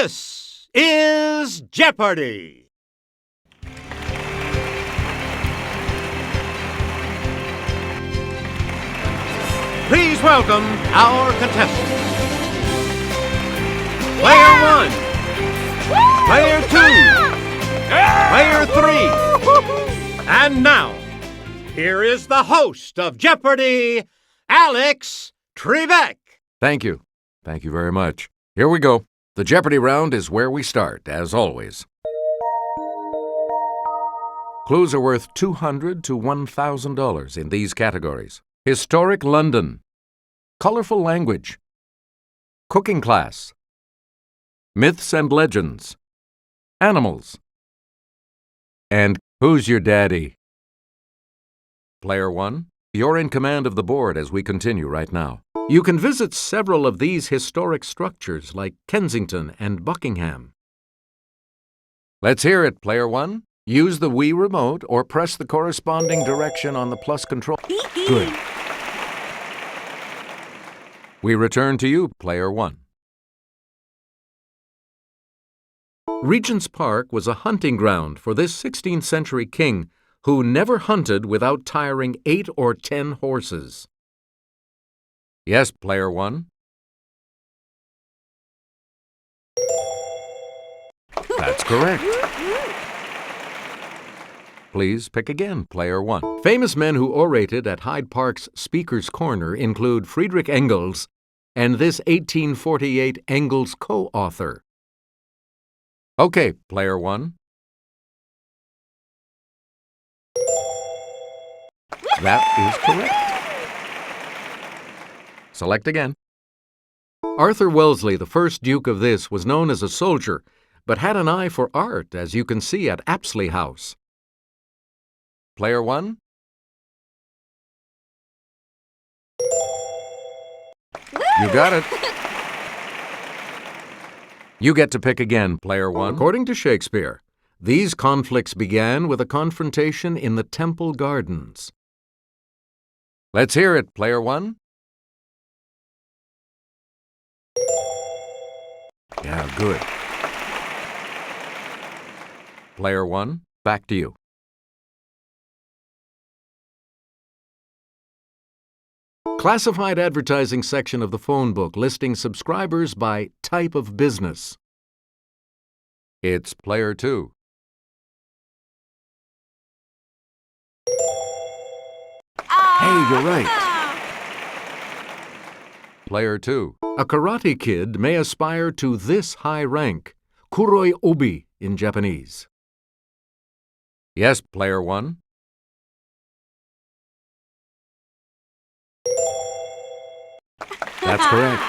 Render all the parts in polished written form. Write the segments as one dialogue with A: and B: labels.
A: This is Jeopardy! Please welcome our contestants. Player 1, Player 2, Player 3, and now, here is the host of Jeopardy, Alex Trebek.
B: Thank you. Thank you very much. Here we go. The Jeopardy round is where we start, as always. Clues are worth $200 to $1,000 in these categories. Historic London, colorful language, cooking class, myths and legends, animals, and who's your daddy? Player 1, you're in command of the board as we continue right now. You can visit several of these historic structures like Kensington and Buckingham. Let's hear it, Player 1. Use the Wii remote or press the corresponding direction on the plus control. Good. We return to you, Player 1. Regent's Park was a hunting ground for this 16th century king who never hunted without tiring 8 or 10 horses. Yes, Player 1. That's correct. Please pick again, Player 1. Famous men who orated at Hyde Park's Speaker's Corner include Friedrich Engels and this 1848 Engels co-author. Okay, Player 1. That is correct. Select again. Arthur Wellesley, the first Duke of this, was known as a soldier, but had an eye for art, as you can see at Apsley House. Player 1. You got it. You get to pick again, Player 1. According to Shakespeare, these conflicts began with a confrontation in the Temple Gardens. Let's hear it, Player 1. Yeah, good. Player 1, back to you. Classified advertising section of the phone book listing subscribers by type of business. It's Player 2. Hey, you're right. Player 2. A karate kid may aspire to this high rank, kuroi obi in Japanese. Yes, Player 1. That's correct.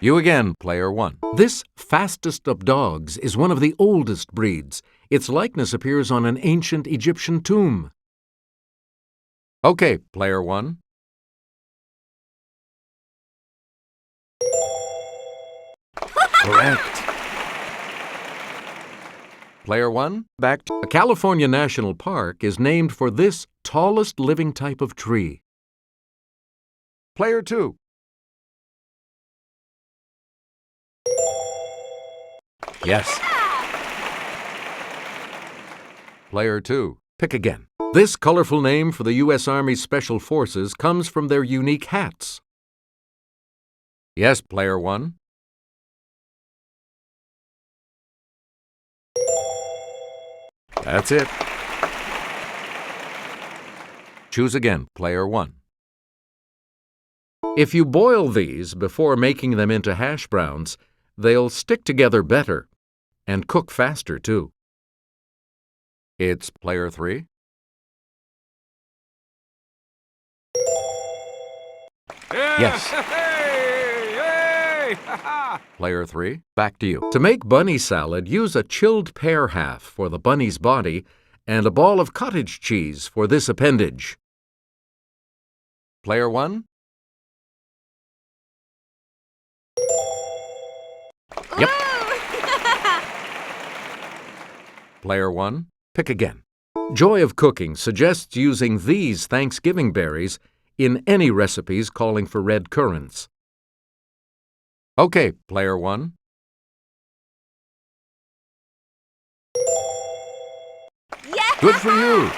B: You again, Player 1. This fastest of dogs is one of the oldest breeds. Its likeness appears on an ancient Egyptian tomb. Okay, Player 1. Correct. Player 1, back to... A California National Park is named for this tallest living type of tree. Player 2. Yes. Player 2, pick again. This colorful name for the U.S. Army Special Forces comes from their unique hats. Yes, Player 1. That's it. Choose again, Player 1. If you boil these before making them into hash browns, they'll stick together better and cook faster, too. It's Player 3. Yes. Player 3, back to you. To make bunny salad, use a chilled pear half for the bunny's body and a ball of cottage cheese for this appendage. Player 1. Yep. Player 1, pick again. Joy of Cooking suggests using these Thanksgiving berries in any recipes calling for red currants. Okay, player 1.
C: Yeah!
B: Good for you!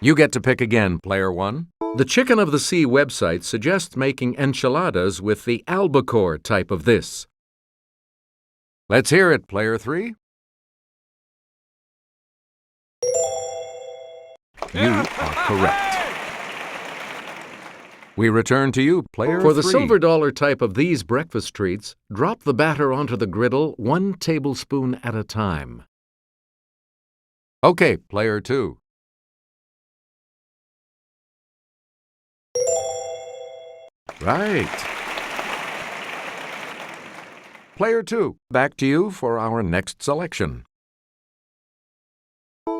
B: You get to pick again, player 1. The Chicken of the Sea website suggests making enchiladas with the albacore type of this. Let's hear it, player 3. You are correct. We return to you, player 3. For the silver dollar type of these breakfast treats, drop the batter onto the griddle 1 tablespoon at a time. Okay, player 2. Right. Player 2, back to you for our next selection.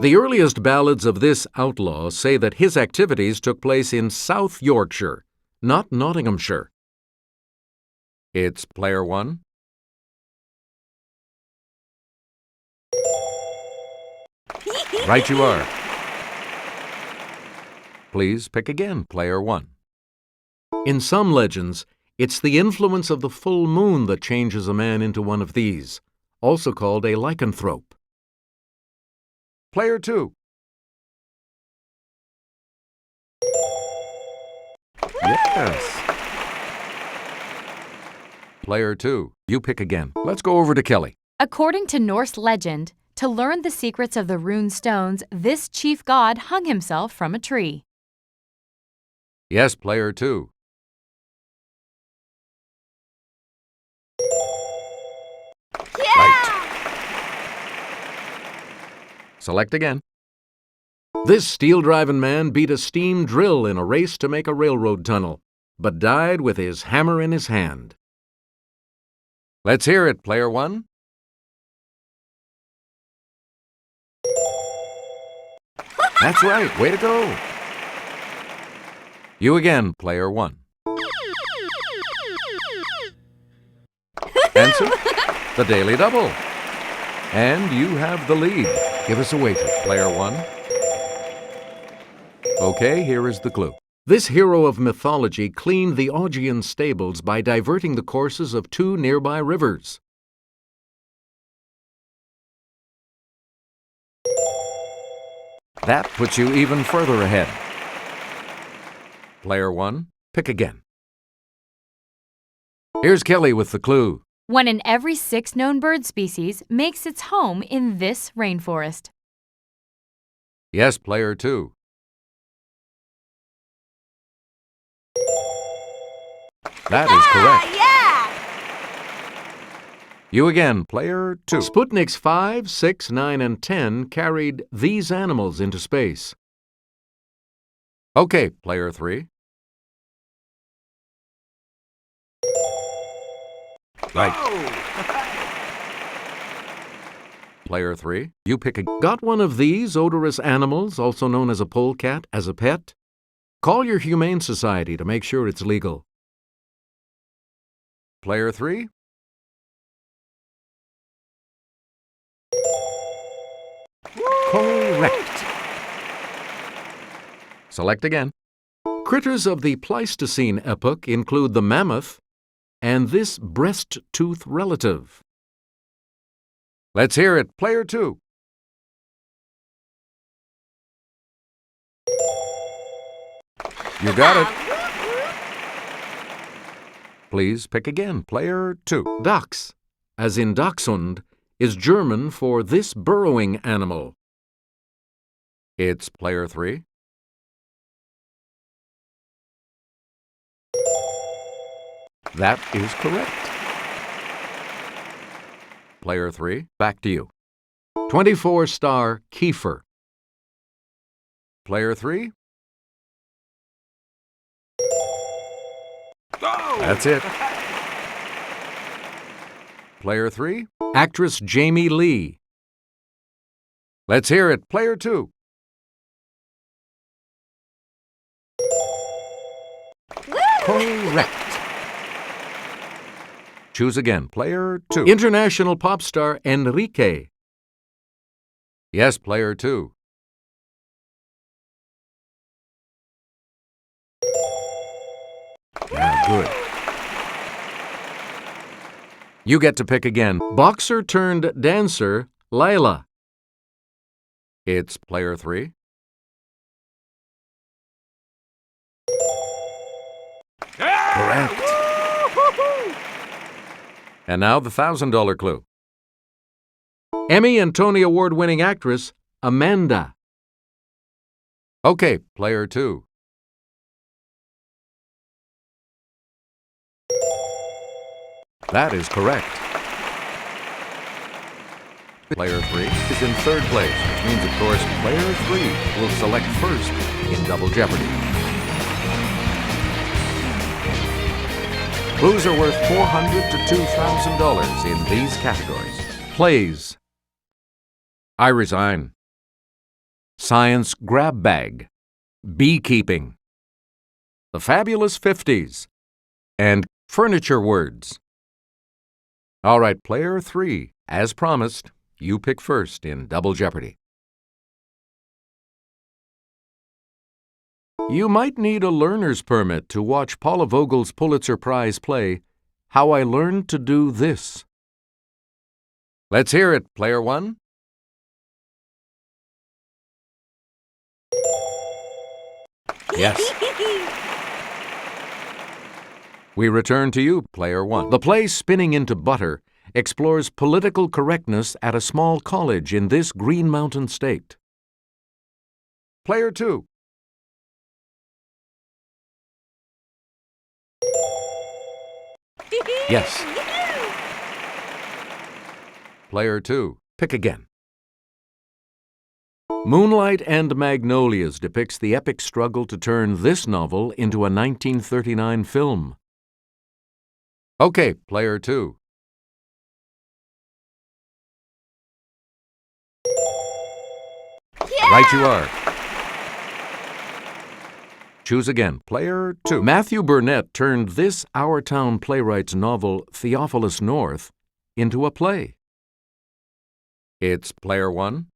B: The earliest ballads of this outlaw say that his activities took place in South Yorkshire, not Nottinghamshire. It's player 1. Right you are. Please pick again, player 1. In some legends, it's the influence of the full moon that changes a man into one of these, also called a lycanthrope. Player 2. Yes. Player 2, you pick again. Let's go over to Kelly.
C: According to Norse legend, to learn the secrets of the rune stones, this chief god hung himself from a tree.
B: Yes, player 2.
C: Yeah!
B: Right. Select again. This steel-driving man beat a steam drill in a race to make a railroad tunnel, but died with his hammer in his hand. Let's hear it, player 1. That's right, way to go. You again, player 1. Answer, the Daily Double. And you have the lead. Give us a wager, player 1. Okay, here is the clue. This hero of mythology cleaned the Augean stables by diverting the courses of 2 nearby rivers. That puts you even further ahead. Player 1, pick again. Here's Kelly with the clue.
C: 1 in every 6 known bird species makes its home in this rainforest.
B: Yes, player 2. That is correct. You again, player 2. Sputniks 5, 6, 9, and 10 carried these animals into space. Okay, player 3. Right. Player 3, you pick a... Got one of these odorous animals, also known as a polecat, as a pet? Call your Humane Society to make sure it's legal. Player 3. Correct. Select again. Critters of the Pleistocene epoch include the mammoth and this breast-tooth relative. Let's hear it, player 2. You got it. Please pick again, player 2. Dachs, as in Dachshund, is German for this burrowing animal. It's player 3. That is correct. Player 3, back to you. 24-star Kiefer. Player 3. That's it. Player 3, actress Jamie Lee. Let's hear it, player 2. Correct. Choose again, player 2. International pop star Enrique. Yes, player 2. Yeah, good. You get to pick again. Boxer turned dancer, Layla. It's player 3. Correct. And now the $1,000 clue. Emmy and Tony Award-winning actress, Amanda. Okay, player 2. That is correct. Player 3 is in third place, which means, of course, player 3 will select first in Double Jeopardy. Clues are worth $400 to $2,000 in these categories. Plays. I Resign. Science Grab Bag. Beekeeping. The Fabulous 50s. And Furniture Words. All right, player 3, as promised, you pick first in Double Jeopardy. You might need a learner's permit to watch Paula Vogel's Pulitzer Prize play, How I Learned to Do This. Let's hear it, player 1. Yes. We return to you, player 1. The play Spinning into Butter explores political correctness at a small college in this Green Mountain state. Player 2. Yes. Player 2. Pick again. Moonlight and Magnolias depicts the epic struggle to turn this novel into a 1939 film. Okay, player 2. Yeah! Right you are. Choose again, player 2. Matthew Burnett turned this Our Town playwright's novel, Theophilus North, into a play. It's player 1.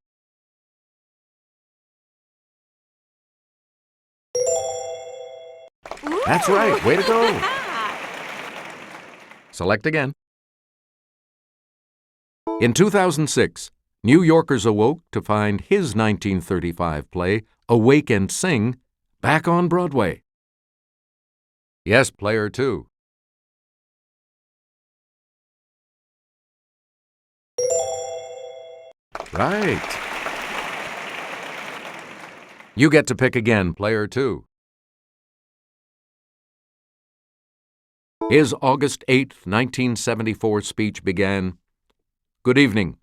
B: That's right. Way to go. Select again. In 2006, New Yorkers awoke to find his 1935 play, Awake and Sing, back on Broadway. Yes, player 2. Right. You get to pick again, player 2. His August 8, 1974 speech began, "Good evening.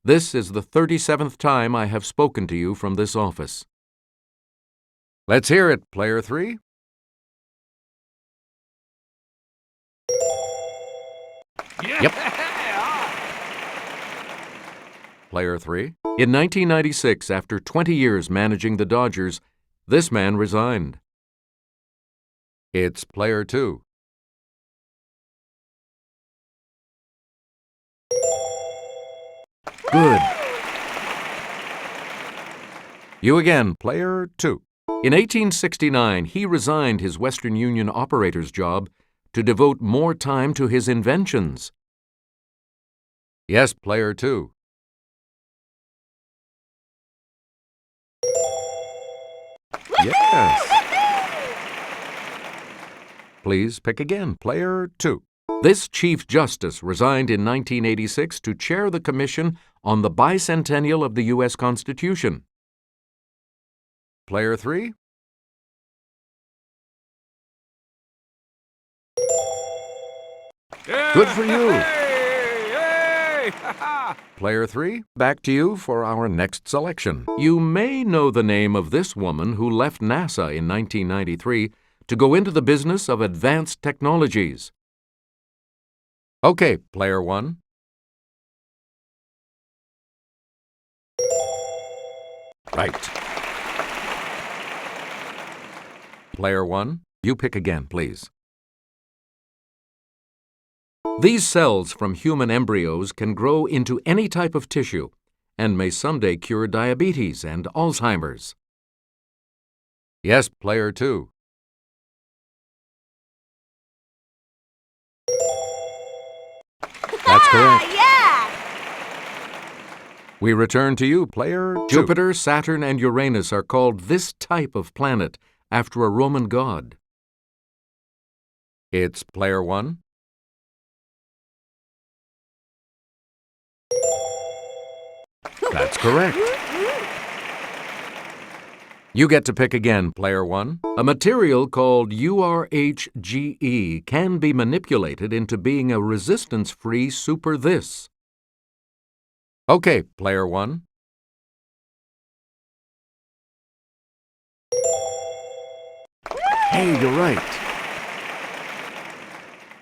B: This is the 37th time I have spoken to you from this office." Let's hear it, player 3.
A: Yeah.
B: Yep. Player 3. In 1996, after 20 years managing the Dodgers, this man resigned. It's player 2. Good. You again, player 2. In 1869, he resigned his Western Union operator's job to devote more time to his inventions. Yes, player 2. Yes. Please pick again, player 2. This Chief Justice resigned in 1986 to chair the Commission on the Bicentennial of the U.S. Constitution. Player 3. Good for you. Player 3, back to you for our next selection. You may know the name of this woman who left NASA in 1993 to go into the business of advanced technologies. Okay, player 1. Right. Player 1, you pick again, please. These cells from human embryos can grow into any type of tissue and may someday cure diabetes and Alzheimer's. Yes, player 2. That's correct.
D: Yeah!
B: We return to you, player 2. Jupiter, Saturn, and Uranus are called this type of planet after a Roman god. It's player 1. That's correct. You get to pick again, player 1. A material called URHGE can be manipulated into being a resistance-free super this. Okay, player 1. Hey, you're right.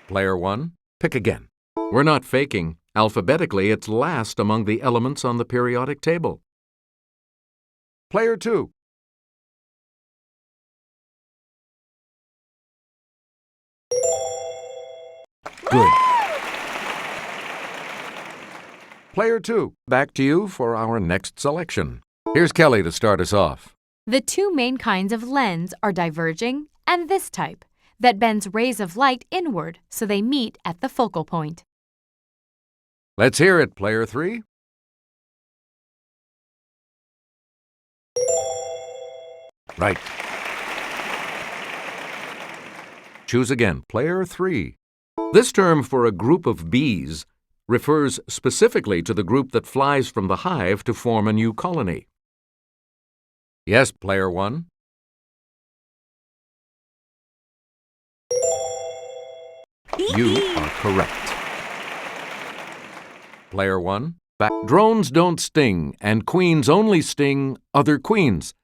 B: Player 1, pick again. We're not faking. Alphabetically, it's last among the elements on the periodic table. Player 2. Good. Player 2, back to you for our next selection. Here's Kelly to start us off.
C: The two main kinds of lens are diverging and this type, that bends rays of light inward so they meet at the focal point.
B: Let's hear it, player 3. Right. Choose again, player 3. This term for a group of bees refers specifically to the group that flies from the hive to form a new colony. Yes, player 1. You are correct. Player 1. Drones don't sting, and queens only sting other queens.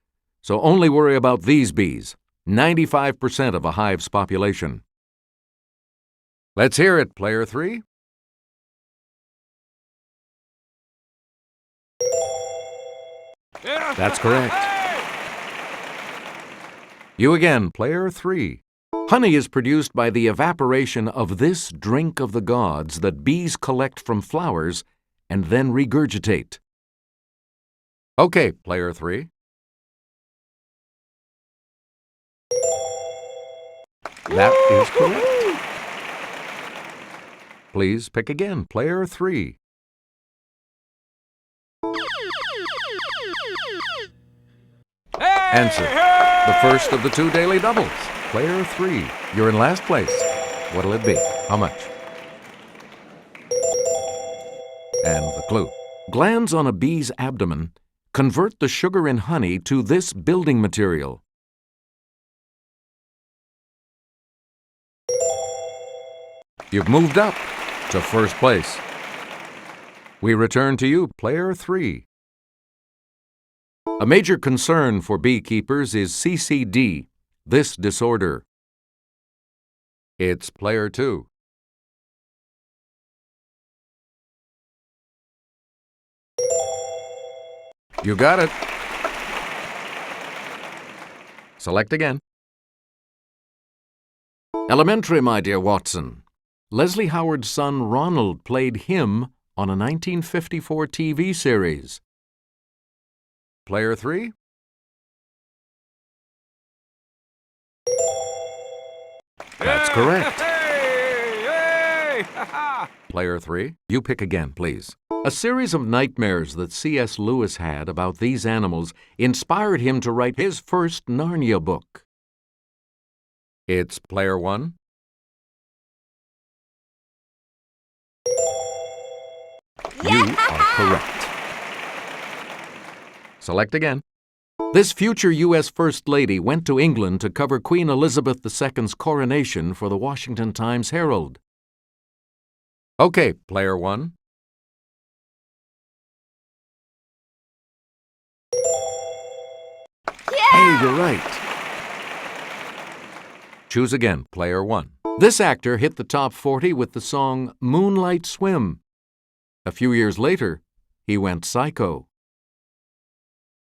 B: So only worry about these bees, 95% of a hive's population. Let's hear it, player 3. That's correct. You again, player 3. Honey is produced by the evaporation of this drink of the gods that bees collect from flowers and then regurgitate. Okay, player 3. That is correct. Please pick again, player 3. Answer. The first of the two daily doubles. Player 3. You're in last place. What'll it be? How much? And the clue. Glands on a bee's abdomen convert the sugar in honey to this building material. You've moved up to first place. We return to you, player 3. A major concern for beekeepers is CCD, this disorder. It's player 2. You got it. Select again. Elementary, my dear Watson. Leslie Howard's son Ronald played him on a 1954 TV series. Player 3. That's correct. Player 3, you pick again, please. A series of nightmares that C.S. Lewis had about these animals inspired him to write his first Narnia book. It's player 1. You are correct. Select again. This future U.S. First Lady went to England to cover Queen Elizabeth II's coronation for the Washington Times-Herald. Okay, player 1. Hey, you're right. Choose again, player 1. This actor hit the top 40 with the song Moonlight Swim. A few years later, he went psycho.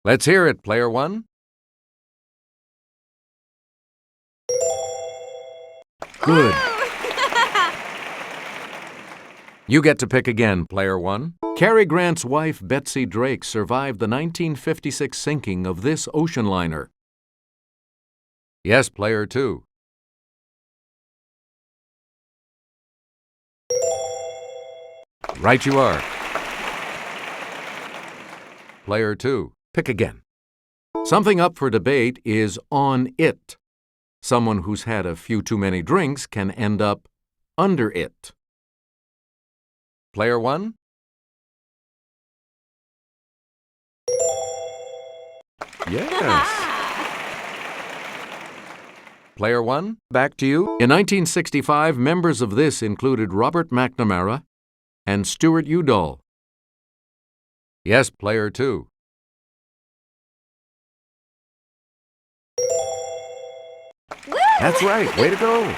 B: Let's hear it, player 1. Good. You get to pick again, player 1. Cary Grant's wife, Betsy Drake, survived the 1956 sinking of this ocean liner. Yes, player 2. Right you are. Player 2, pick again. Something up for debate is on it. Someone who's had a few too many drinks can end up under it. Player 1? Yes. Player 1, back to you. In 1965, members of this included Robert McNamara and Stuart Udall. Yes, Player 2. That's right. Way to go.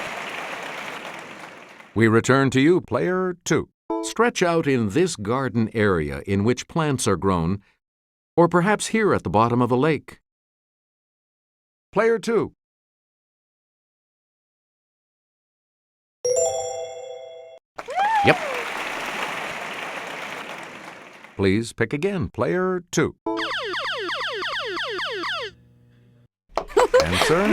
B: We return to you, Player 2. Stretch out in this garden area in which plants are grown, or perhaps here at the bottom of a lake. Player 2. Yep. Please pick again, Player 2. Answer?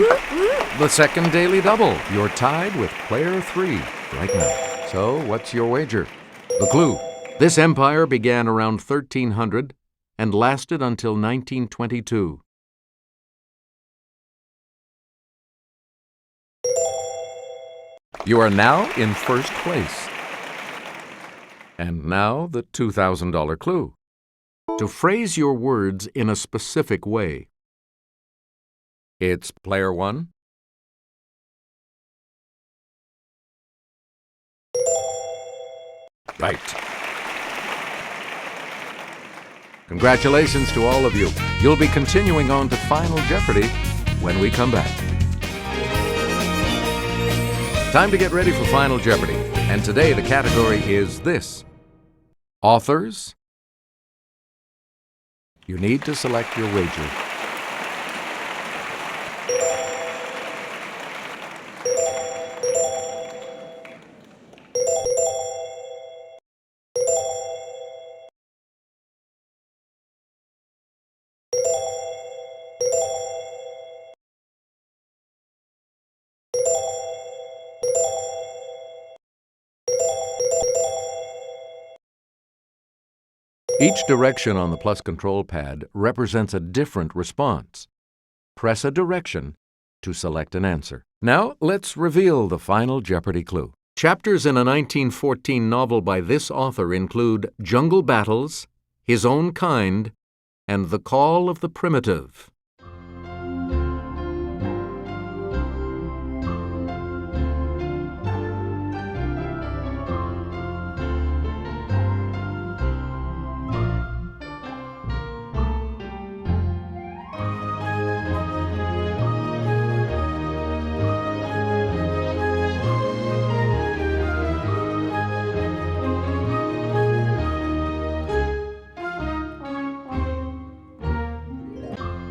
B: The second daily double. You're tied with Player 3 right now. So, what's your wager? The clue. This empire began around 1300 and lasted until 1922. You are now in first place. And now the $2,000 clue. To phrase your words in a specific way. It's Player 1. Right. Congratulations to all of you. You'll be continuing on to Final Jeopardy when we come back. Time to get ready for Final Jeopardy. And today the category is this: authors. You need to select your wager. Each direction on the plus control pad represents a different response. Press a direction to select an answer. Now, let's reveal the Final Jeopardy clue. Chapters in a 1914 novel by this author include Jungle Battles, His Own Kind, and The Call of the Primitive.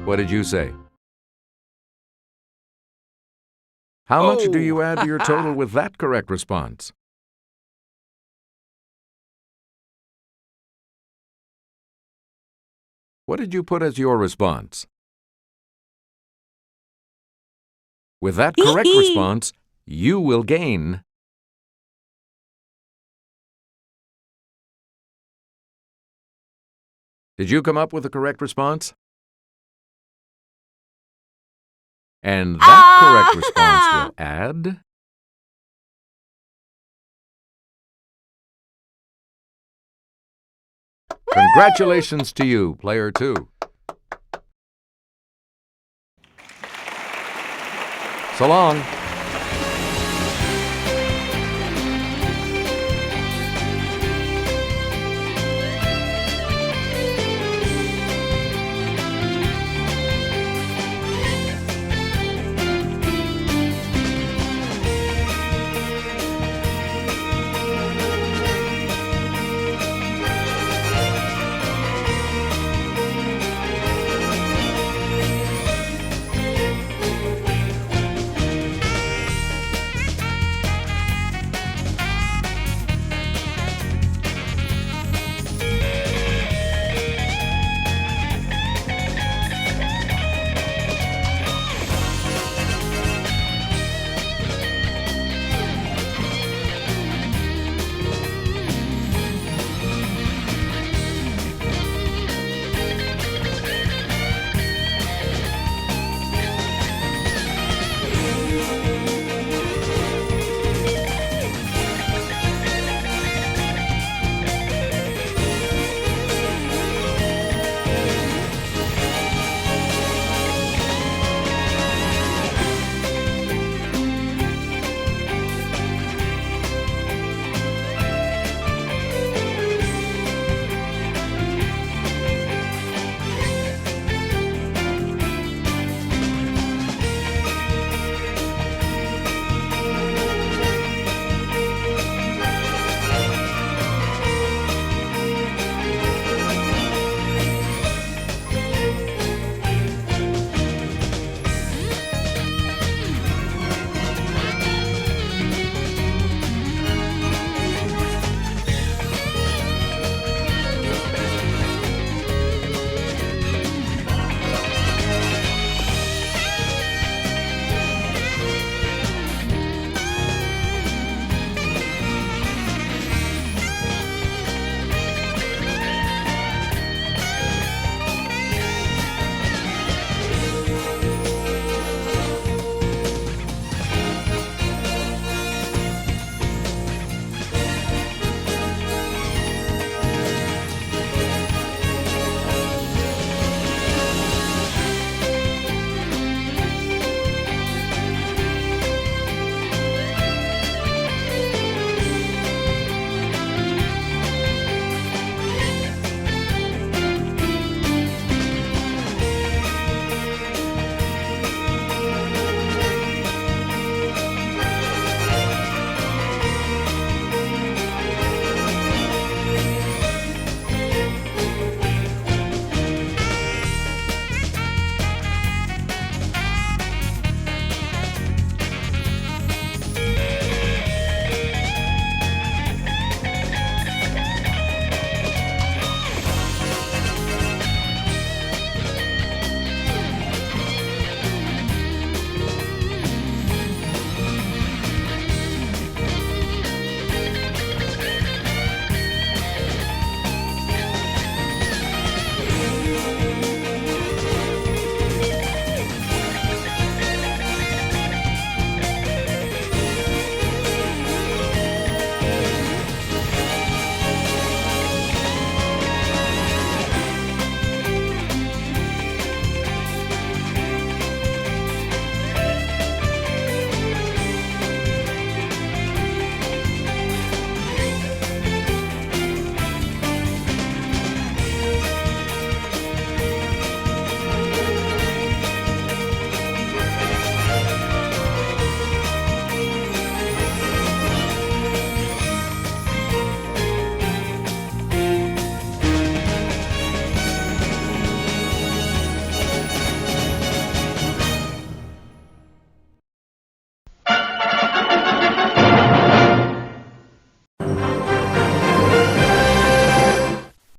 B: What did you say? How much do you add to your total with that correct response? What did you put as your response? With that correct response, you will gain Did you come up with the correct response? And that correct response will add Congratulations to you, Player 2. So long.